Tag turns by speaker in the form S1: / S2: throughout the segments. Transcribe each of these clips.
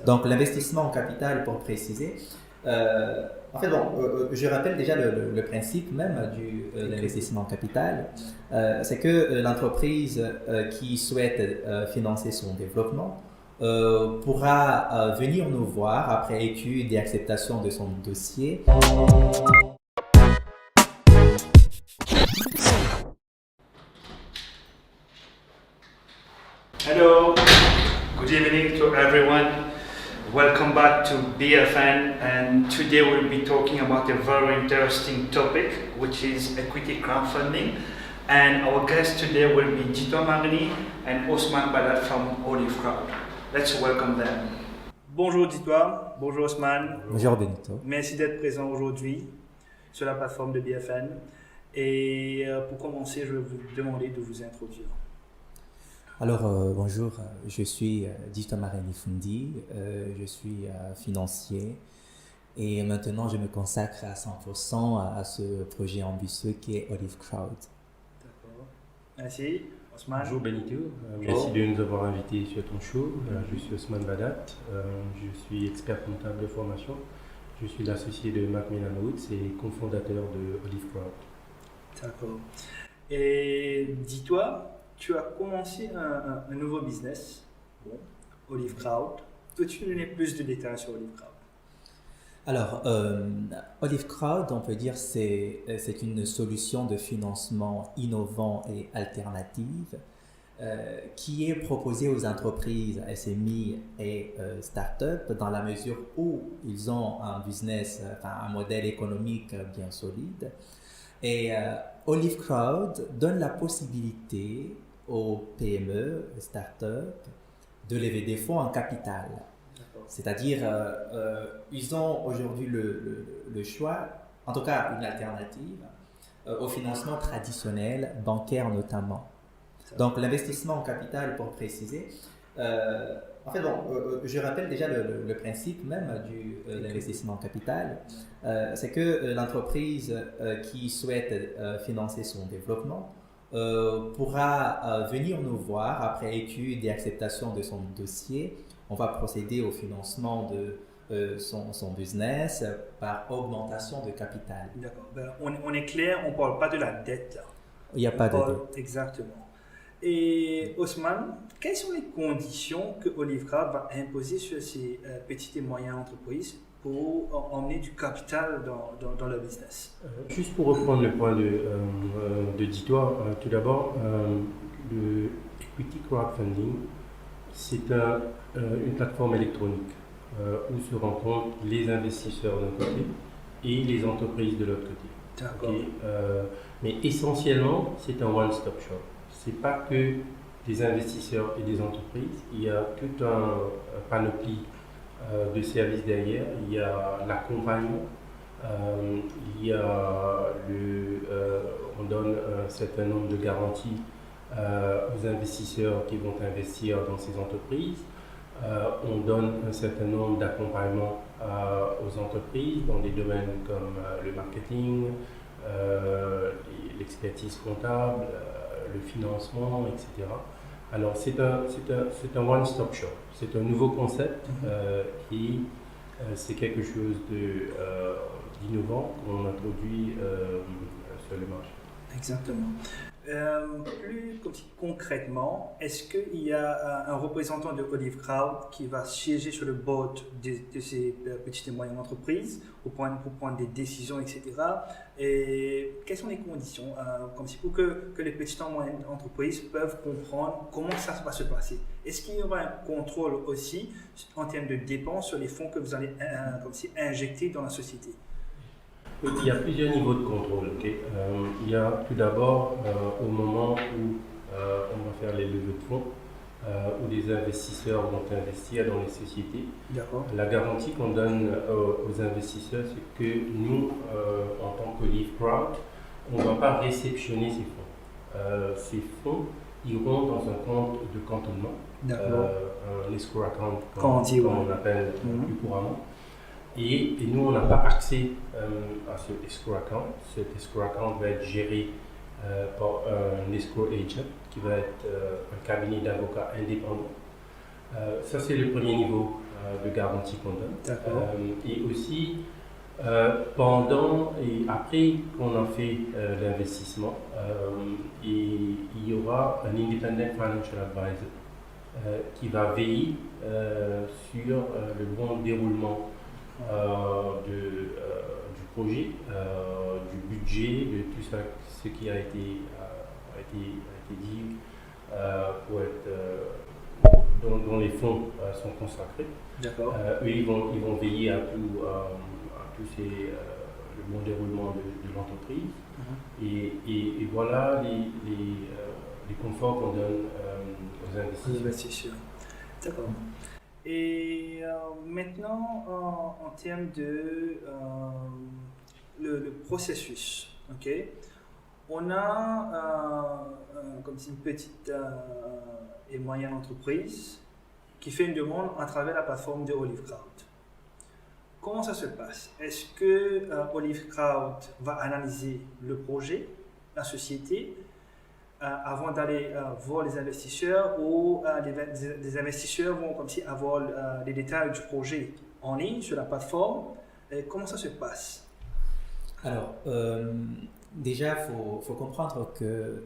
S1: Donc l'investissement en capital, pour préciser, en fait, je rappelle déjà le principe même de l'investissement en capital, c'est que l'entreprise qui souhaite financer son développement pourra venir nous voir après étude et acceptation de son dossier.
S2: Hello, good evening to everyone. Welcome back to BFN, and today we'll be talking about a very interesting topic, which is equity crowdfunding. And our guests today will be Dito Magni and Osman Badat from Olive Crowd. Let's welcome them. Bonjour Dito, bonjour Osman.
S1: Bonjour Benito.
S2: Merci d'être présent aujourd'hui sur la plateforme de BFN. Et pour commencer, je vais vous demander de vous introduire.
S1: Alors, bonjour, je suis Dito Marenifundi, je suis financier et maintenant je me consacre à 100% à ce projet ambitieux qui est Olive Crowd.
S2: D'accord. Merci. Osman.
S3: Bonjour Benito, merci de nous avoir invités sur ton show. Je suis Osman Badat, je suis expert comptable de formation. Je suis l'associé de Macmillan Woods et cofondateur de Olive Crowd.
S2: D'accord. Et dis-toi, tu as commencé un nouveau business, Olive Crowd. Peux-tu nous donner plus de détails sur Olive Crowd?
S1: Alors, Olive Crowd, on peut dire, c'est une solution de financement innovant et alternative qui est proposée aux entreprises SMI et start-up dans la mesure où ils ont un business, un modèle économique bien solide. Et Olive Crowd donne la possibilité aux PME, start-up, de lever des fonds en capital. C'est-à-dire, ils ont aujourd'hui le choix, en tout cas une alternative, au financement traditionnel, bancaire notamment. Donc l'investissement en capital, pour préciser, en fait, je rappelle déjà le principe même de l'investissement en capital, c'est que l'entreprise qui souhaite financer son développement pourra venir nous voir après étude et acceptation de son dossier. On va procéder au financement de son business par augmentation de capital.
S2: D'accord. Ben, on est clair, on ne parle pas de la dette.
S1: Il n'y a pas de dette.
S2: Exactement. Et Osman, quelles sont les conditions que Olive Crowd va imposer sur ces petites et moyennes entreprises pour emmener du capital dans leur business?
S3: Juste pour reprendre le point de Dito, tout d'abord, le equity crowdfunding, c'est une plateforme électronique où se rencontrent les investisseurs d'un côté et les entreprises de l'autre côté.
S2: D'accord.
S3: Okay. Mais essentiellement, c'est un one-stop shop. C'est pas que des investisseurs et des entreprises, il y a tout un panoplie de services derrière. Il y a l'accompagnement, il y a on donne un certain nombre de garanties aux investisseurs qui vont investir dans ces entreprises. On donne un certain nombre d'accompagnements aux entreprises dans des domaines comme le marketing, l'expertise comptable, le financement, etc. Alors c'est un one-stop shop, c'est un nouveau concept et c'est quelque chose d'innovant qu'on introduit sur le marché.
S2: Exactement. Plus concrètement, est-ce qu'il y a un représentant de Olive Crowd qui va siéger sur le board de ces petites et moyennes entreprises pour prendre des décisions, etc. Et quelles sont les conditions pour que les petites et moyennes entreprises peuvent comprendre comment ça va se passer? Est-ce qu'il y aura un contrôle aussi en termes de dépenses sur les fonds que vous allez injecter dans la société?
S3: Il y a plusieurs niveaux de contrôle. Okay? Il y a tout d'abord au moment où on va faire les levées de fonds, où les investisseurs vont investir dans les sociétés. La garantie qu'on donne aux investisseurs, c'est que nous, en tant qu'Olive Crowd, on ne va pas réceptionner ces fonds. Ces fonds iront dans un compte de cantonnement, un escrow account, comme on l'appelle plus couramment. Et nous, on n'a pas accès à ce escrow account. Cet escrow account va être géré par un escrow agent qui va être un cabinet d'avocats indépendant. Ça, c'est le premier niveau de garantie qu'on donne.
S2: D'accord.
S3: Et aussi, pendant et après qu'on a fait l'investissement, il y aura un independent financial advisor qui va veiller sur le bon déroulement du projet, du budget, de tout ça, ce qui a été dit pour être, dont les fonds sont consacrés.
S2: D'accord.
S3: Eux, ils vont veiller à tout le bon déroulement de l'entreprise. Et voilà les conforts qu'on donne aux investisseurs.
S2: D'accord. Et maintenant, en termes de le processus, ok, on a comme si une petite et moyenne entreprise qui fait une demande à travers la plateforme de Olive Crowd. Comment ça se passe? Est-ce que Olive Crowd va analyser le projet, la société, avant d'aller voir les investisseurs, ou les investisseurs vont comme si avoir les détails du projet en ligne sur la plateforme? Et comment ça se passe?
S1: Alors, déjà, faut comprendre que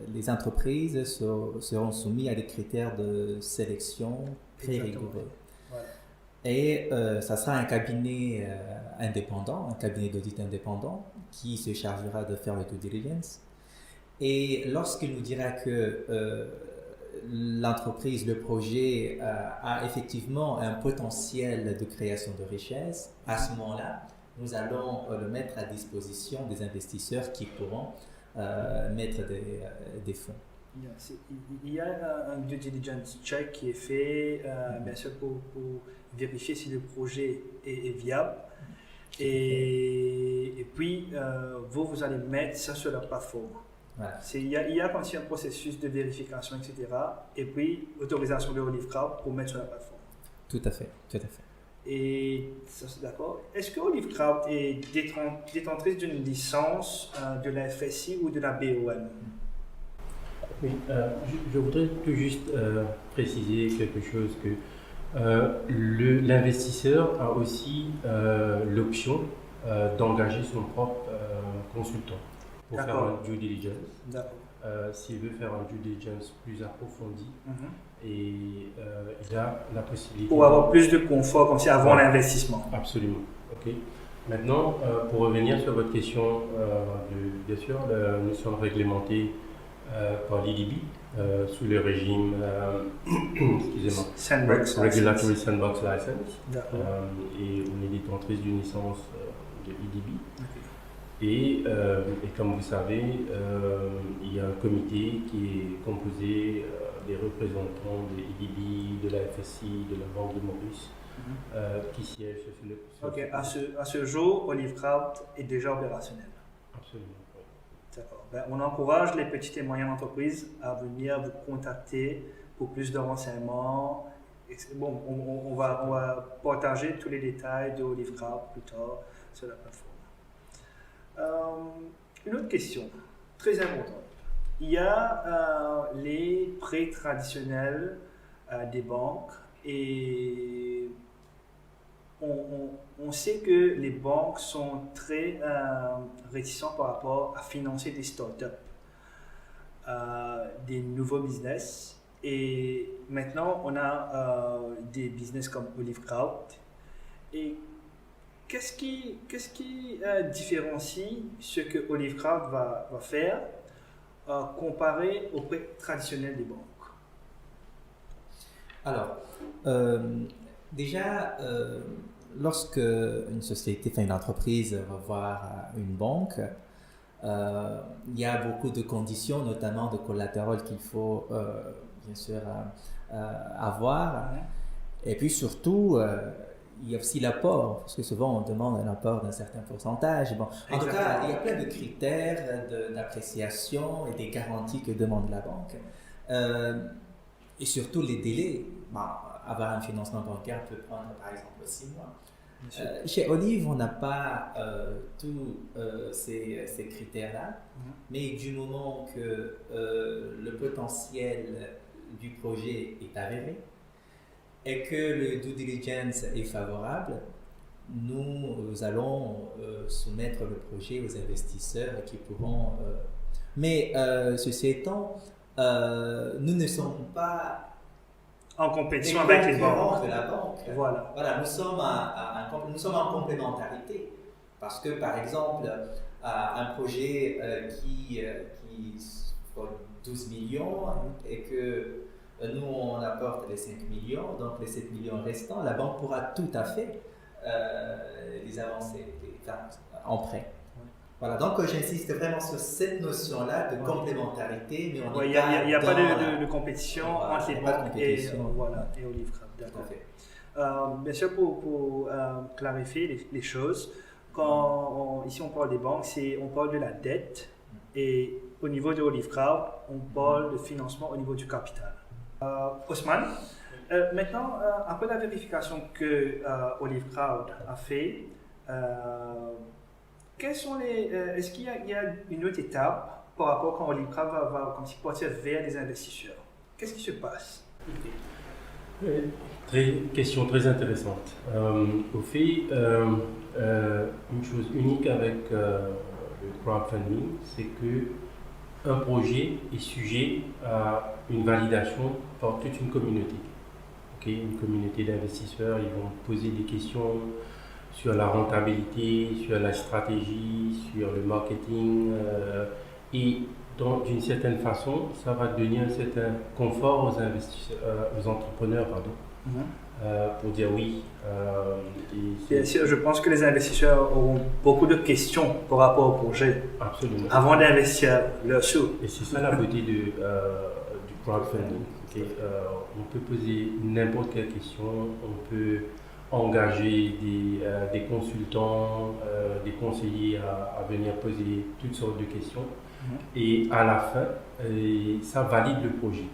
S1: les entreprises seront soumises à des critères de sélection très rigoureux.
S2: Voilà.
S1: Et ça sera un cabinet indépendant, un cabinet d'audit indépendant qui se chargera de faire le due diligence. Et lorsqu'il nous dira que l'entreprise, le projet a effectivement un potentiel de création de richesse, à ce moment-là, nous allons le mettre à disposition des investisseurs qui pourront mettre des fonds.
S2: Il y a un due diligence check qui est fait, bien sûr, pour vérifier si le projet est viable. Et puis, vous allez mettre ça sur la plateforme.
S1: Voilà.
S2: Il y a comme si un processus de vérification, etc. Et puis, autorisation de Olive Crowd pour mettre sur la plateforme.
S1: Tout à fait, tout à fait.
S2: Et ça, c'est d'accord. Est-ce que Olive Crowd est détentrice d'une licence de la FSI ou de la BOM?
S3: Oui, je voudrais tout juste préciser quelque chose, que l'investisseur a aussi l'option d'engager son propre consultant pour faire un due diligence.
S2: D'accord.
S3: S'il veut faire un due diligence plus approfondi, et il a la possibilité...
S2: Pour avoir plus de confort comme si avant l'investissement.
S3: Absolument. Ok. Maintenant, pour revenir sur votre question, bien sûr, nous sommes réglementés par l'IDB sous le régime Regulatory Sandbox License. Et on est détentrice d'une licence de IDB.
S2: Okay.
S3: Et comme vous savez, il y a un comité qui est composé des représentants de l'IDB, de la FSI, de la Banque de Maurice, qui siègent sur le...
S2: Ok, à ce jour, Olive Crowd est déjà opérationnel.
S3: Absolument.
S2: D'accord. Ben, on encourage les petites et moyennes entreprises à venir vous contacter pour plus de renseignements. Bon, on va partager tous les détails de Olive Crowd plus tard sur la plateforme. Une autre question, très importante. Il y a les prêts traditionnels des banques, et on sait que les banques sont très réticentes par rapport à financer des startups, des nouveaux business. Et maintenant, on a des business comme Olive Crowd. Et qu'est-ce qui différencie ce que Olive Crowd va faire comparé aux prêts traditionnels des banques?
S1: Alors, déjà, lorsque une société, une entreprise va voir une banque, il y a beaucoup de conditions, notamment de collatéral qu'il faut bien sûr avoir. Et puis surtout, il y a aussi l'apport, parce que souvent on demande un apport d'un certain pourcentage. Bon, en tout cas, il y a plein de critères d'appréciation et des garanties que demande la banque. Et surtout les délais. Bon, avoir un financement bancaire peut prendre par exemple 6 mois. Chez Olive, on n'a pas tous ces critères-là, mais du moment que le potentiel du projet est avéré, et que le due diligence est favorable, nous allons soumettre le projet aux investisseurs qui pourront... Mais ceci étant, nous ne sommes pas
S2: en compétition avec les banques.
S1: De la banque. Voilà, nous sommes en complémentarité. Parce que, par exemple, un projet qui coûte 12 millions et que nous, on apporte les 5 millions, donc les 7 millions restants, la banque pourra tout à fait les avancer en prêt. Voilà, donc j'insiste vraiment sur cette notion-là de complémentarité, mais
S2: il n'y a pas de compétition entre les banques et Olive Crowd. D'accord. Bien sûr, pour clarifier les choses, ici on parle des banques, on parle de la dette, et au niveau de Olive Crowd, on parle de financement au niveau du capital. Ousmane, maintenant, après la vérification que Olive Crowd a fait, est-ce qu'il y a une autre étape par rapport quand Olive Crowd va partir vers les investisseurs? Qu'est-ce qui se passe?
S3: Question très intéressante. Au fait, une chose unique avec le crowdfunding, c'est que un projet est sujet à une validation par toute une communauté. Une communauté d'investisseurs, ils vont poser des questions sur la rentabilité, sur la stratégie, sur le marketing, et d'une certaine façon, ça va donner un certain confort aux investisseurs, aux entrepreneurs, pour dire oui.
S2: Bien sûr, je pense que les investisseurs auront beaucoup de questions par rapport au projet.
S3: Absolument.
S2: Avant d'investir leurs sous.
S3: Et c'est ça la beauté du crowdfunding. On peut poser n'importe quelle question, on peut engager des consultants, des conseillers à venir poser toutes sortes de questions. Et à la fin, ça valide le projet.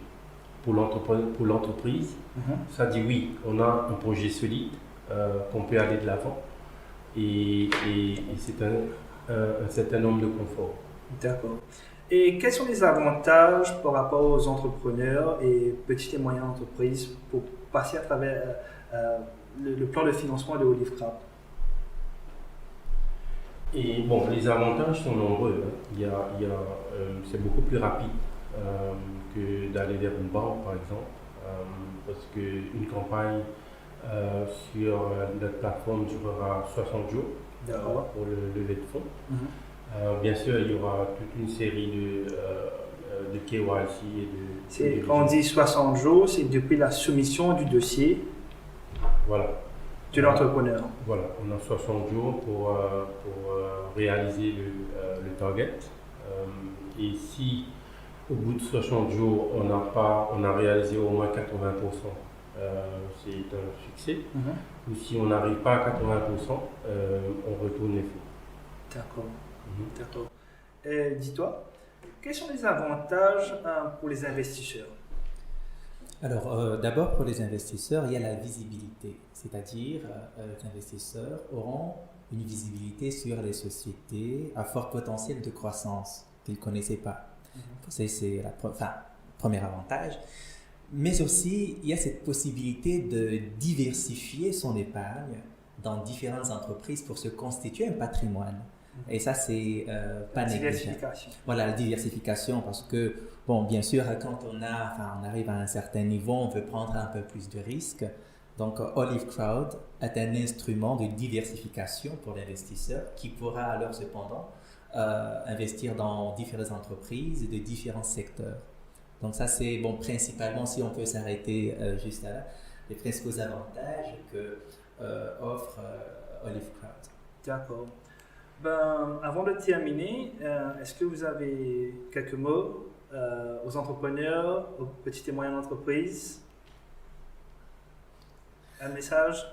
S3: Pour l'entreprise, ça dit oui, on a un projet solide, qu'on peut aller de l'avant. Et c'est un certain nombre de confort.
S2: D'accord. Et quels sont les avantages par rapport aux entrepreneurs et petites et moyennes entreprises pour passer à travers le plan de financement de Olive Crowd?
S3: Et bon, les avantages sont nombreux. C'est beaucoup plus rapide que d'aller vers une banque, par exemple, parce qu'une campagne sur notre plateforme durera 60 jours pour le levée de fonds. Bien sûr, il y aura toute une série de KYC et
S2: quand on dit 60 jours, c'est depuis la soumission du dossier de l'entrepreneur.
S3: Voilà, on a 60 jours pour réaliser le target. Et si au bout de 60 jours, on a réalisé au moins 80%, c'est un succès. Ou si on n'arrive pas à 80%, on retourne les fonds.
S2: D'accord. Dis-toi, quels sont les avantages pour les investisseurs?
S1: Alors, d'abord, pour les investisseurs, il y a la visibilité. C'est-à-dire, les investisseurs auront une visibilité sur les sociétés à fort potentiel de croissance qu'ils ne connaissaient pas. C'est le premier avantage. Mais aussi, il y a cette possibilité de diversifier son épargne dans différentes entreprises pour se constituer un patrimoine. Et ça, c'est pas négligeable. Voilà, la diversification, parce que, bon, bien sûr, quand on arrive à un certain niveau, on veut prendre un peu plus de risques. Donc, Olive Crowd est un instrument de diversification pour l'investisseur qui pourra alors cependant investir dans différentes entreprises de différents secteurs. Donc, ça, c'est, bon, principalement, si on peut s'arrêter juste là, les principaux avantages que offre Olive Crowd.
S2: D'accord. Avant de terminer, est-ce que vous avez quelques mots aux entrepreneurs, aux petites et moyennes entreprises? Un message?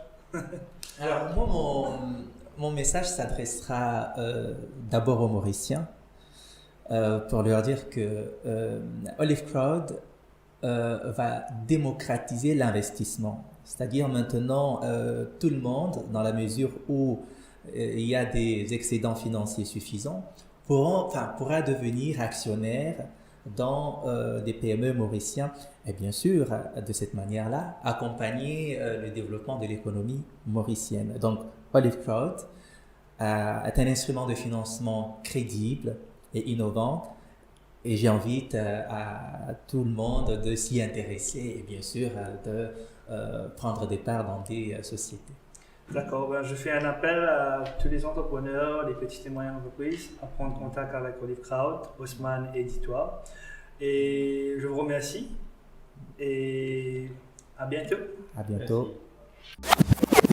S1: Alors, moi, mon message s'adressera d'abord aux Mauriciens pour leur dire que Olive Crowd va démocratiser l'investissement. C'est-à-dire maintenant, tout le monde, dans la mesure où il y a des excédents financiers suffisants, pourra devenir actionnaire dans des PME mauriciens et bien sûr, de cette manière-là, accompagner le développement de l'économie mauricienne. Donc, Olive Crowd est un instrument de financement crédible et innovant et j'invite à tout le monde de s'y intéresser et bien sûr de prendre des parts dans des sociétés.
S2: D'accord, ben, je fais un appel à tous les entrepreneurs, les petites et moyennes entreprises à prendre contact avec Olive Crowd, Haussmann Éditoire. Et je vous remercie et à bientôt.
S1: À bientôt.
S3: Merci.